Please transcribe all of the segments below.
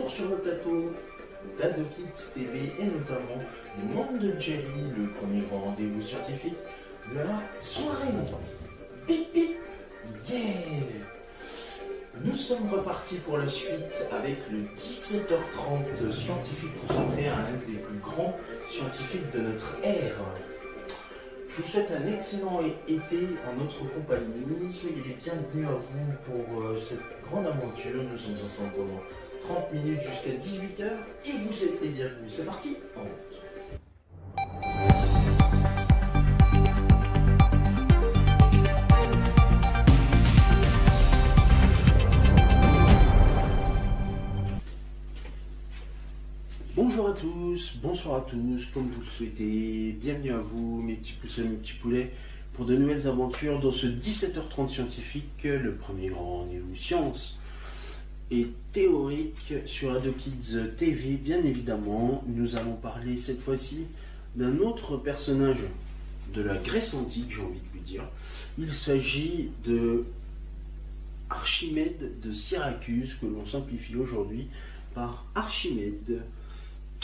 retour sur le plateau d'Adokids TV et notamment le monde de Jerry, le premier grand rendez-vous scientifique de la soirée. Pip pip, yeah! Nous sommes repartis pour la suite avec le 17h30 scientifique consacré à un des plus grands scientifiques de notre ère. Je vous souhaite un excellent été en notre compagnie. Soyez les bienvenus à vous pour cette grande aventure. Nous sommes ensemble pendant 30 minutes jusqu'à 18h et vous êtes les bienvenus. C'est parti! En route. Bonjour à tous, bonsoir à tous, comme vous le souhaitez, bienvenue à vous, mes petits poussins, mes petits poulets, pour de nouvelles aventures dans ce 17h30 scientifique, le premier grand rendez-vous science et théorique sur Adokids TV, bien évidemment. Nous allons parler cette fois-ci d'un autre personnage de la Grèce antique, j'ai envie de lui dire. Il s'agit de Archimède de Syracuse, que l'on simplifie aujourd'hui par Archimède,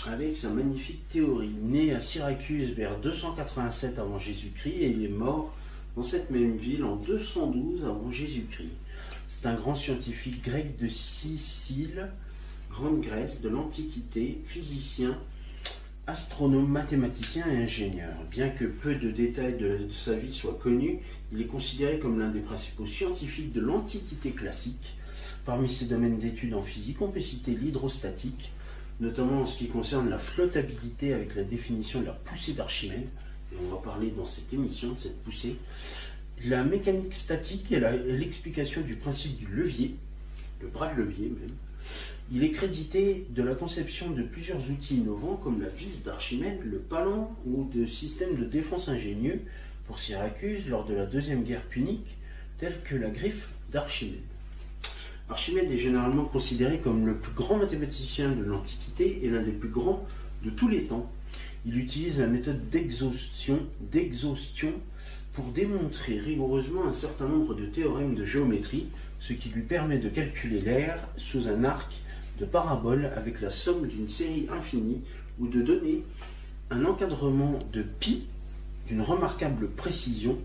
avec sa magnifique théorie. Né à Syracuse vers 287 avant Jésus-Christ, et il est mort dans cette même ville en 212 avant Jésus-Christ. C'est un grand scientifique grec de Sicile, Grande Grèce, de l'Antiquité, physicien, astronome, mathématicien et ingénieur. Bien que peu de détails de sa vie soient connus, il est considéré comme l'un des principaux scientifiques de l'Antiquité classique. Parmi ses domaines d'études en physique, on peut citer l'hydrostatique, notamment en ce qui concerne la flottabilité avec la définition de la poussée d'Archimède, et on va parler dans cette émission de cette poussée, la mécanique statique et l'explication du principe du levier, le bras de levier même. Il est crédité de la conception de plusieurs outils innovants comme la vis d'Archimède, le palan ou de systèmes de défense ingénieux pour Syracuse lors de la Deuxième Guerre punique, tels que la griffe d'Archimède. Archimède est généralement considéré comme le plus grand mathématicien de l'Antiquité et l'un des plus grands de tous les temps. Il utilise la méthode d'exhaustion pour démontrer rigoureusement un certain nombre de théorèmes de géométrie, ce qui lui permet de calculer l'air sous un arc de parabole avec la somme d'une série infinie ou de donner un encadrement de pi d'une remarquable précision.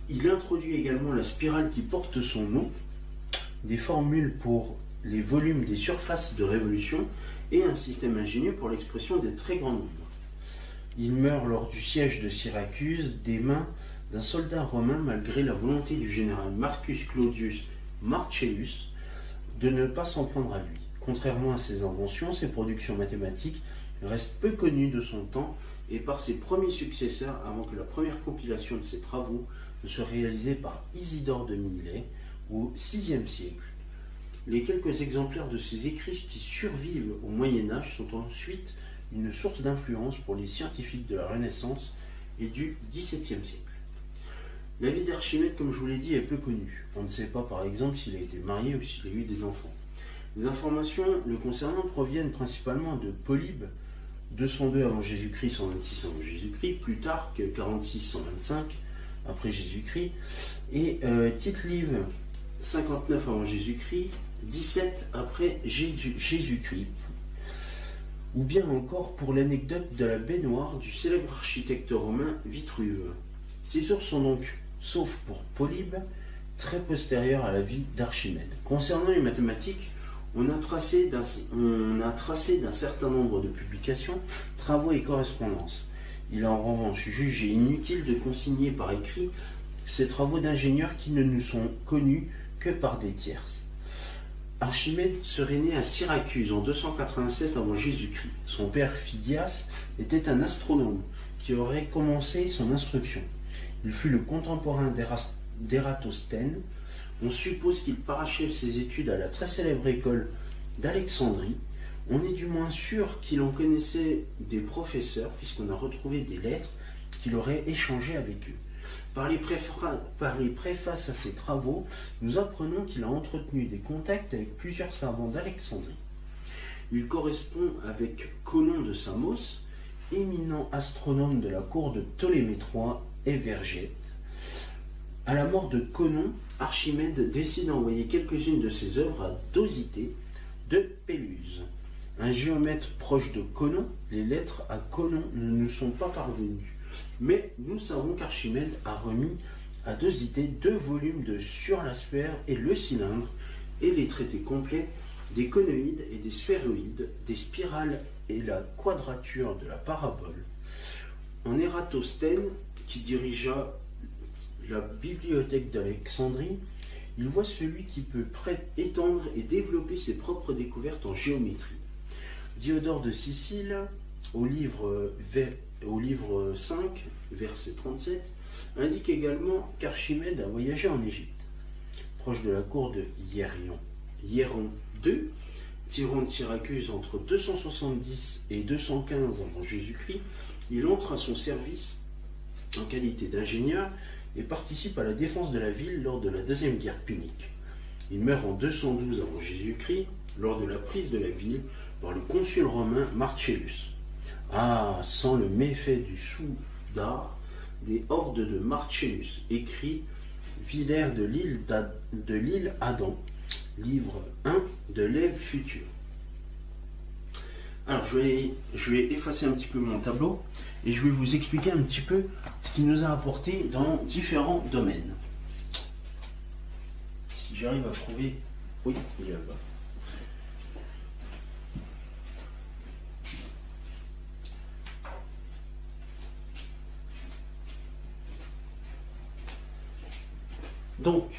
Il introduit également la spirale qui porte son nom, des formules pour les volumes des surfaces de révolution et un système ingénieux pour l'expression des très grands nombres. Il meurt lors du siège de Syracuse des mains d'un soldat romain malgré la volonté du général Marcus Claudius Marcellus de ne pas s'en prendre à lui. Contrairement à ses inventions, ses productions mathématiques restent peu connues de son temps et par ses premiers successeurs avant que la première compilation de ses travaux ne soit réalisée par Isidore de Milet au VIe siècle. Les quelques exemplaires de ses écrits qui survivent au Moyen-Âge sont ensuite une source d'influence pour les scientifiques de la Renaissance et du XVIIe siècle. La vie d'Archimède, comme je vous l'ai dit, est peu connue. On ne sait pas par exemple s'il a été marié ou s'il a eu des enfants. Les informations le concernant proviennent principalement de Polybe, 202 avant Jésus-Christ, 126 avant Jésus-Christ, plus tard que 46, 125 après Jésus-Christ, et Tite-Live, 59 avant Jésus-Christ, 17 après Jésus-Christ. Ou bien encore pour l'anecdote de la baignoire du célèbre architecte romain Vitruve. Ces sources sont donc, sauf pour Polybe, très postérieures à la vie d'Archimède. Concernant les mathématiques, on a tracé d'un certain nombre de publications, travaux et correspondances. Il est en revanche jugé inutile de consigner par écrit ces travaux d'ingénieurs qui ne nous sont connus que par des tierces. Archimède serait né à Syracuse en 287 avant Jésus-Christ. Son père Phidias était un astronome qui aurait commencé son instruction. Il fut le contemporain d'Ératosthène. On suppose qu'il parachève ses études à la très célèbre école d'Alexandrie. On est du moins sûr qu'il en connaissait des professeurs, puisqu'on a retrouvé des lettres qu'il aurait échangées avec eux. Par les préfaces à ses travaux, nous apprenons qu'il a entretenu des contacts avec plusieurs savants d'Alexandrie. Il correspond avec Conon de Samos, éminent astronome de la cour de Ptolémée III et Vergète. À la mort de Conon, Archimède décide d'envoyer quelques-unes de ses œuvres à Dosithée, de Péluse. Un géomètre proche de Conon, les lettres à Conon ne nous sont pas parvenues. Mais nous savons qu'Archimède a remis à deux idées 2 volumes de Sur la sphère et le cylindre et les traités complets des conoïdes et des sphéroïdes, des spirales et la quadrature de la parabole. En Ératosthène, qui dirigea la bibliothèque d'Alexandrie, il voit celui qui peut étendre et développer ses propres découvertes en géométrie. Diodore de Sicile, au livre 5, verset 37, indique également qu'Archimède a voyagé en Égypte, proche de la cour de Hiéron II, tyran de Syracuse entre 270 et 215 avant Jésus-Christ. Il entre à son service en qualité d'ingénieur et participe à la défense de la ville lors de la deuxième guerre punique. Il meurt en 212 avant Jésus-Christ lors de la prise de la ville par le consul romain Marcellus. Ah, sans le méfait du soudard des hordes de Marcellus, écrit Villers de l'île Adam, livre 1 de l'Ève future. Alors je vais effacer un petit peu mon tableau et je vais vous expliquer un petit peu ce qu'il nous a apporté dans différents domaines. Si j'arrive à trouver... Oui, il est là-bas. Donc,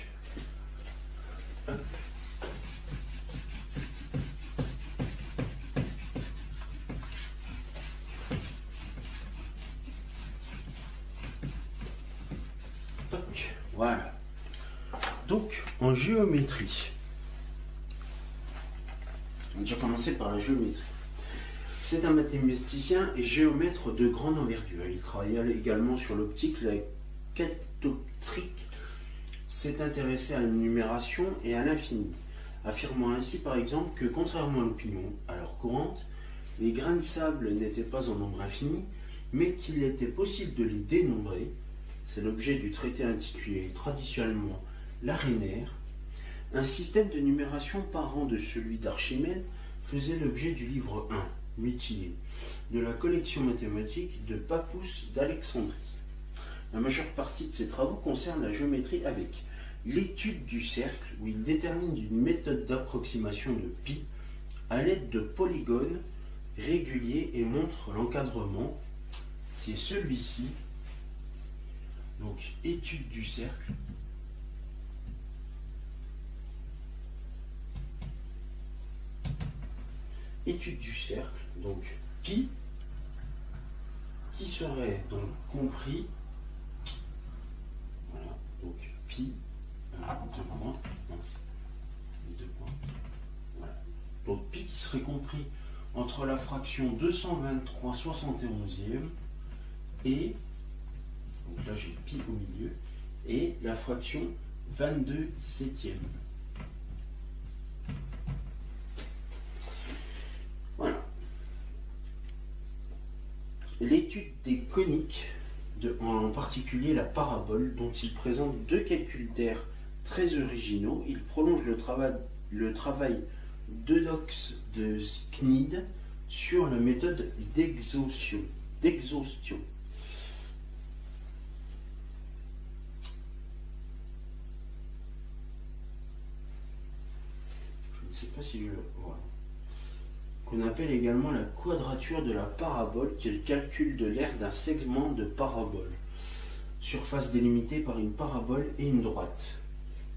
voilà. Donc, en géométrie, on va déjà commencer par la géométrie. C'est un mathématicien et géomètre de grande envergure. Il travailla également sur l'optique, la catoptrique. S'est intéressé à l'énumération et à l'infini, affirmant ainsi par exemple que contrairement à l'opinion alors courante, les grains de sable n'étaient pas en nombre infini, mais qu'il était possible de les dénombrer. C'est l'objet du traité intitulé traditionnellement l'Arénaire. Un système de numération parent de celui d'Archimède faisait l'objet du livre 1, mutilé, de la collection mathématique de Pappus d'Alexandrie. La majeure partie de ses travaux concerne la géométrie avec l'étude du cercle, où il détermine une méthode d'approximation de pi à l'aide de polygones réguliers et montre l'encadrement qui est celui-ci. Donc, étude du cercle. Étude du cercle, donc pi, qui serait donc compris. Voilà, donc pi, 2 points, 2 points, voilà. Donc pi qui serait compris entre la fraction 223 71e et, donc là j'ai pi au milieu, et la fraction 22 septième. Voilà. L'étude des coniques, en particulier la parabole, dont il présente 2 calculs d'air très originaux. Il prolonge le travail d'Eudoxe de Cnide sur la méthode d'exhaustion. Je ne sais pas si je... Voilà. Qu'on appelle également la quadrature de la parabole, qui est le calcul de l'aire d'un segment de parabole, surface délimitée par une parabole et une droite,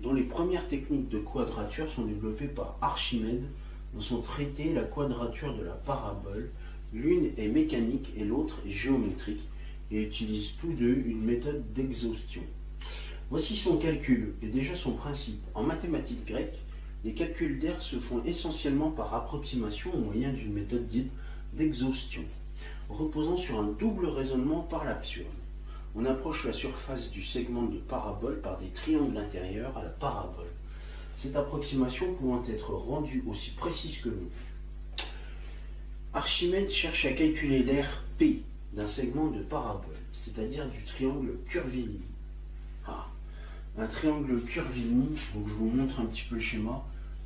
dont les premières techniques de quadrature sont développées par Archimède dans son traité La quadrature de la parabole. L'une est mécanique et l'autre est géométrique, et utilisent tous deux une méthode d'exhaustion. Voici son calcul et déjà son principe. En mathématiques grecques, les calculs d'air se font essentiellement par approximation au moyen d'une méthode dite d'exhaustion, reposant sur un double raisonnement par l'absurde. On approche la surface du segment de parabole par des triangles intérieurs à la parabole, cette approximation pouvant être rendue aussi précise que l'on veut. Archimède cherche à calculer l'aire P d'un segment de parabole, c'est-à-dire du triangle curviligne. Un triangle curviligne, donc je vous montre un petit peu le schéma.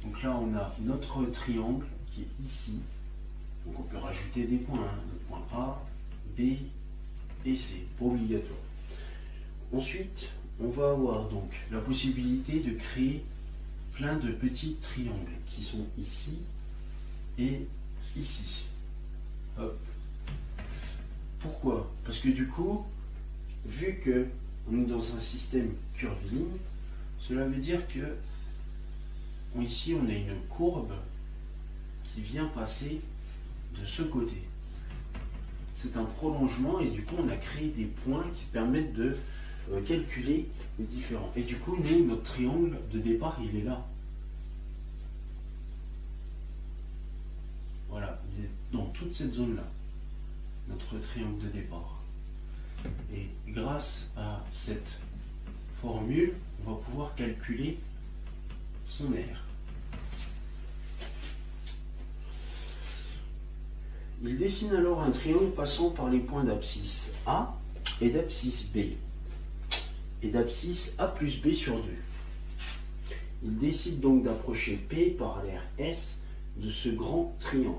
Donc là, on a notre triangle qui est ici. Donc on peut rajouter des points, hein. Le point A, B et C, pas obligatoire. Ensuite, on va avoir donc la possibilité de créer plein de petits triangles qui sont ici et ici. Hop. Pourquoi? Parce que du coup, vu que on est dans un système curviligne, cela veut dire que ici on a une courbe qui vient passer de ce côté. C'est un prolongement et du coup on a créé des points qui permettent de calculer les différents. Et du coup, nous, notre triangle de départ, il est là. Voilà, il est dans toute cette zone-là, notre triangle de départ. Et grâce à cette formule, on va pouvoir calculer son aire. Il dessine alors un triangle passant par les points d'abscisse A et d'abscisse B, et d'abscisse A plus B sur 2. Il décide donc d'approcher P par l'aire S de ce grand triangle.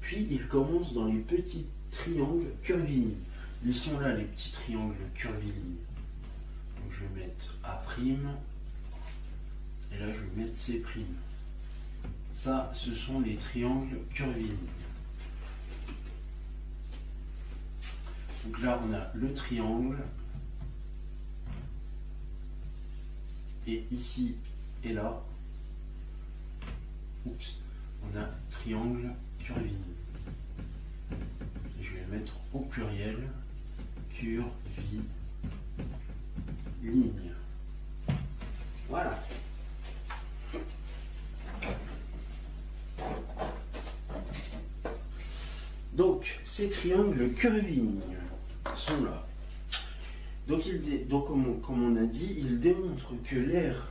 Puis il commence dans les petits triangles curvilignes. Ils sont là, les petits triangles curvilignes. Donc je vais mettre A', et là je vais mettre C'. Ça, ce sont les triangles curvilignes. Donc là, on a le triangle, et ici et là, on a triangle curviligne. Je vais mettre au pluriel curviligne. Voilà. Donc, ces triangles curvilignes sont là. Donc, comme on a dit, il démontre que l'aire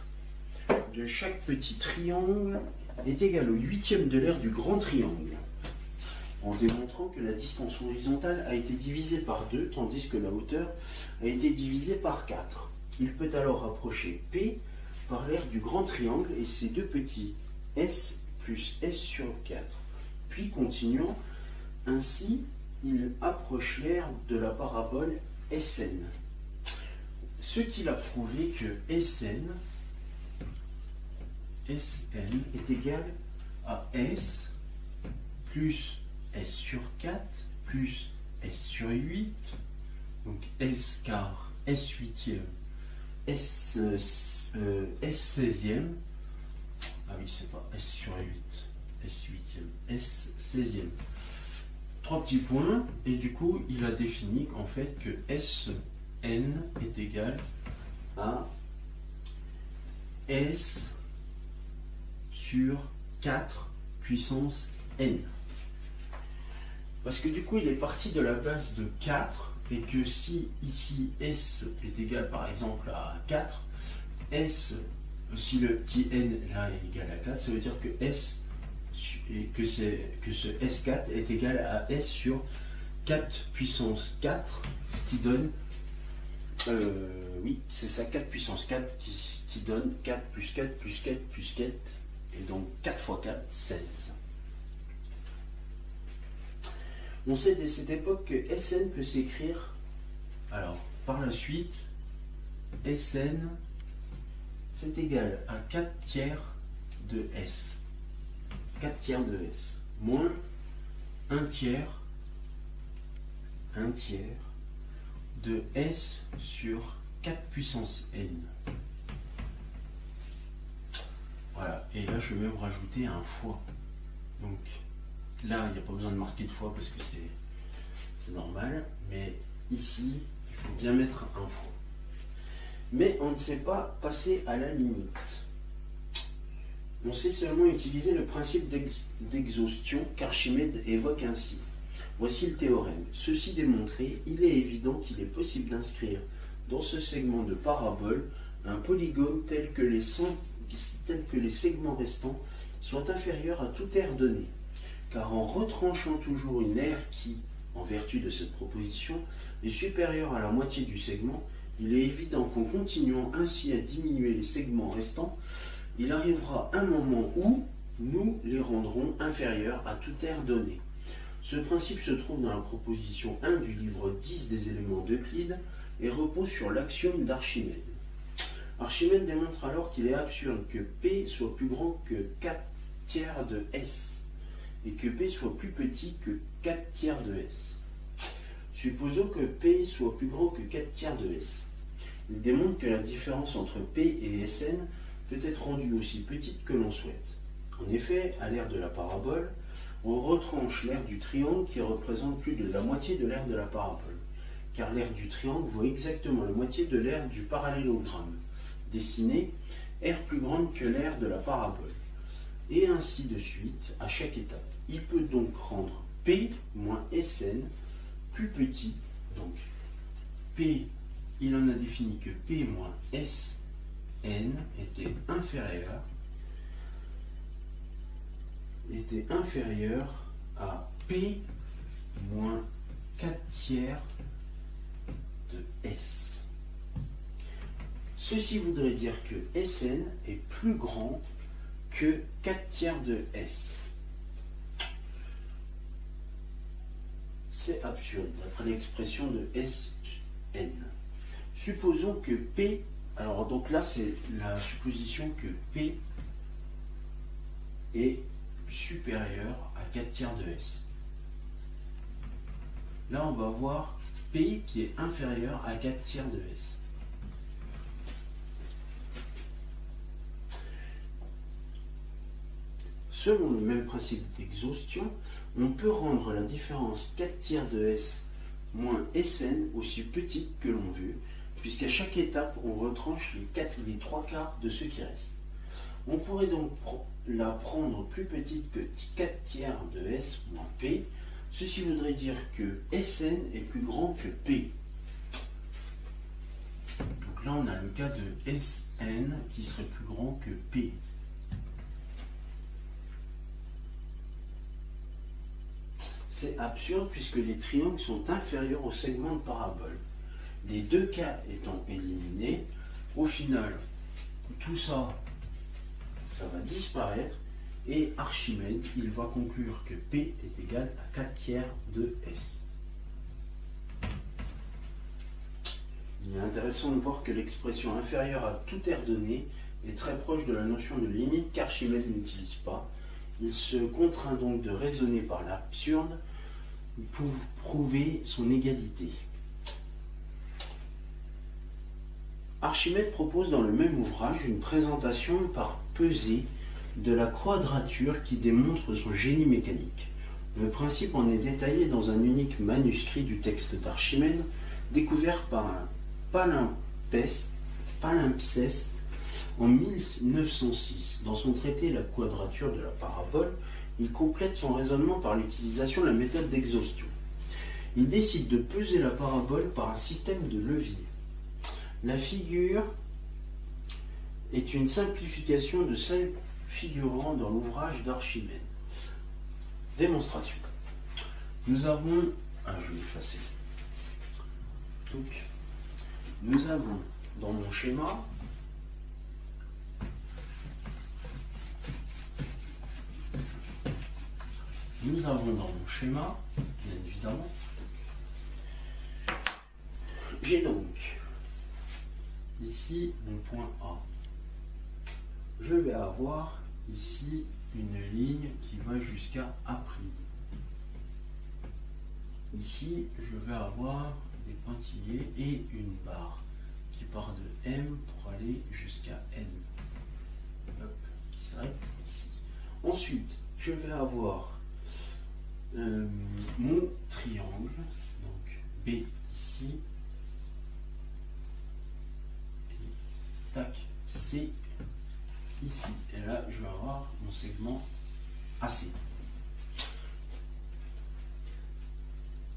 de chaque petit triangle est égale au huitième de l'aire du grand triangle, en démontrant que la distance horizontale a été divisée par 2, tandis que la hauteur a été divisée par 4. Il peut alors approcher P par l'aire du grand triangle et ses deux petits S plus S sur 4. Puis, continuant, ainsi, il approche l'aire de la parabole SN. Ce qu'il a prouvé que SN est égal à S plus S sur 4 plus S sur 8, donc S quart, S huitième, S 16e, ah oui c'est pas S sur 8, S huitième, S 16e. Trois petits points, et du coup il a défini en fait que Sn est égal à S sur 4 puissance n. Parce que du coup il est parti de la base de 4, et que si ici S est égal par exemple à 4, S, si le petit n là est égal à 4, ça veut dire que S et que ce S4 est égal à S sur 4 puissance 4, ce qui donne, oui, c'est ça, 4 puissance 4 qui donne 4 plus 4 plus 4 plus 4, et donc 4 fois 4, 16. On sait dès cette époque que Sn peut s'écrire, alors par la suite, Sn c'est égal à 4 tiers de S. 4 tiers de S, moins 1 tiers de S sur 4 puissance n. Voilà, et là je vais même rajouter un fois. Donc là, il n'y a pas besoin de marquer de fois parce que c'est normal, mais ici, il faut bien mettre un fois. Mais on ne sait pas passer à la limite. On sait seulement utiliser le principe d'exhaustion qu'Archimède évoque ainsi. Voici le théorème. Ceci démontré, il est évident qu'il est possible d'inscrire dans ce segment de parabole un polygone tel que les segments restants soient inférieurs à toute aire donnée. Car en retranchant toujours une aire qui, en vertu de cette proposition, est supérieure à la moitié du segment, il est évident qu'en continuant ainsi à diminuer les segments restants, il arrivera un moment où nous les rendrons inférieurs à toute aire donnée. Ce principe se trouve dans la proposition 1 du livre 10 des éléments d'Euclide et repose sur l'axiome d'Archimède. Archimède démontre alors qu'il est absurde que P soit plus grand que 4 tiers de S et que P soit plus petit que 4 tiers de S. Supposons que P soit plus grand que 4 tiers de S. Il démontre que la différence entre P et Sn peut être rendue aussi petite que l'on souhaite. En effet, à l'aire de la parabole, on retranche l'aire du triangle qui représente plus de la moitié de l'aire de la parabole, car l'aire du triangle vaut exactement la moitié de l'aire du parallélogramme, dessiné R plus grande que l'aire de la parabole, et ainsi de suite à chaque étape. Il peut donc rendre P moins Sn plus petit, donc P, il en a défini que P moins Sn était inférieur à P moins 4 tiers de S. Ceci voudrait dire que Sn est plus grand que 4 tiers de S. C'est absurde, d'après l'expression de Sn. Supposons que P, alors donc là c'est la supposition que P est supérieur à 4 tiers de S. Là on va voir P qui est inférieur à 4 tiers de S. Selon le même principe d'exhaustion, on peut rendre la différence 4 tiers de S moins Sn aussi petite que l'on veut, puisqu'à chaque étape, on retranche les 3 quarts de ce qui reste. On pourrait donc la prendre plus petite que 4 tiers de S moins P. Ceci voudrait dire que Sn est plus grand que P. Donc là, on a le cas de Sn qui serait plus grand que P. C'est absurde puisque les triangles sont inférieurs au segment de parabole. Les deux cas étant éliminés, au final, tout ça, ça va disparaître et Archimède, il va conclure que P est égal à 4 tiers de S. Il est intéressant de voir que l'expression inférieure à toute aire donnée est très proche de la notion de limite qu'Archimède n'utilise pas. Il se contraint donc de raisonner par l'absurde pour prouver son égalité. Archimède propose dans le même ouvrage une présentation par pesée de la quadrature qui démontre son génie mécanique. Le principe en est détaillé dans un unique manuscrit du texte d'Archimède, découvert par un palimpseste en 1906. Dans son traité La quadrature de la parabole, il complète son raisonnement par l'utilisation de la méthode d'exhaustion. Il décide de peser la parabole par un système de levier. La figure est une simplification de celle figurant dans l'ouvrage d'Archimède. Démonstration. Nous avons... je vais effacer. Donc, nous avons dans mon schéma bien évidemment, j'ai donc ici mon point A. Je vais avoir ici une ligne qui va jusqu'à A'. Ici, je vais avoir des pointillés et une barre qui part de M pour aller jusqu'à N. Hop, qui s'arrête ici. Ensuite, je vais avoir mon triangle, donc B ici, et tac, C ici. Et là, je vais avoir mon segment AC.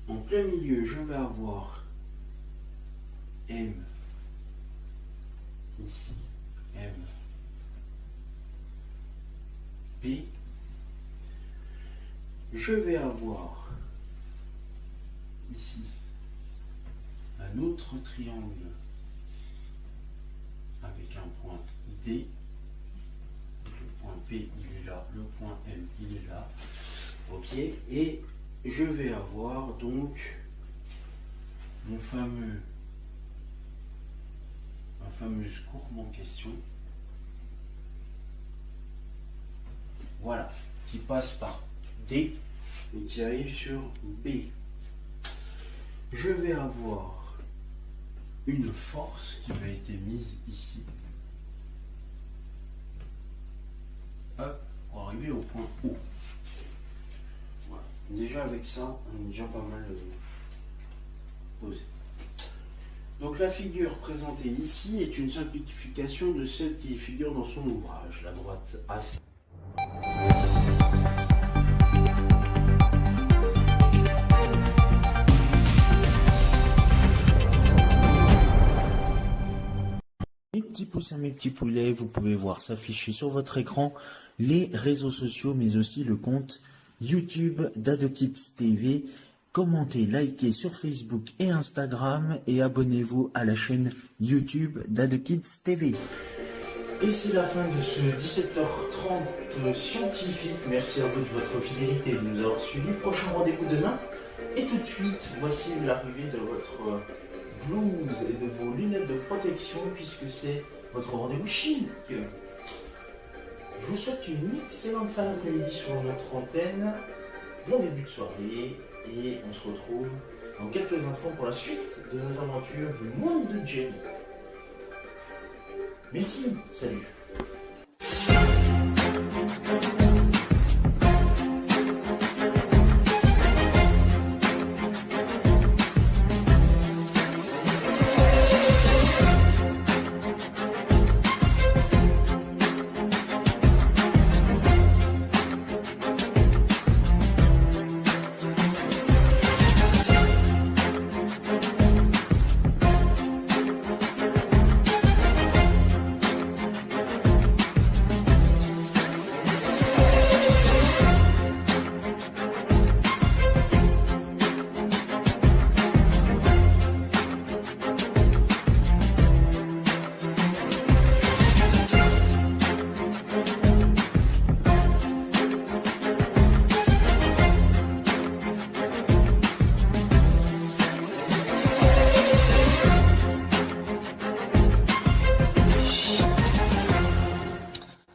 En plein milieu, je vais avoir M ici, M, P. Je vais avoir ici un autre triangle avec un point D. P il est là, le point M il est là. Ok, et je vais avoir donc ma fameuse courbe en question. Voilà, qui passe par D et qui arrive sur B. Je vais avoir une force qui m'a été mise ici. Hop, pour arriver au point O. Voilà. Déjà avec ça, on est déjà pas mal posé. Donc la figure présentée ici est une simplification de celle qui figure dans son ouvrage, la droite AC. Mes petits poussins, mes petits poulets, vous pouvez voir s'afficher sur votre écran les réseaux sociaux, mais aussi le compte YouTube d'AdoKids TV. Commentez, likez sur Facebook et Instagram et abonnez-vous à la chaîne YouTube d'AdoKids TV. Et c'est la fin de ce 17h30 scientifique. Merci à vous de votre fidélité de nous avoir suivis. Prochain rendez-vous demain. Et tout de suite, voici l'arrivée de votre blouse et de vos lunettes de protection puisque c'est votre rendez-vous chic. Je vous souhaite une excellente fin d'après-midi sur notre antenne. Bon début de soirée et on se retrouve dans quelques instants pour la suite de nos aventures du monde de Jerry. Merci, salut.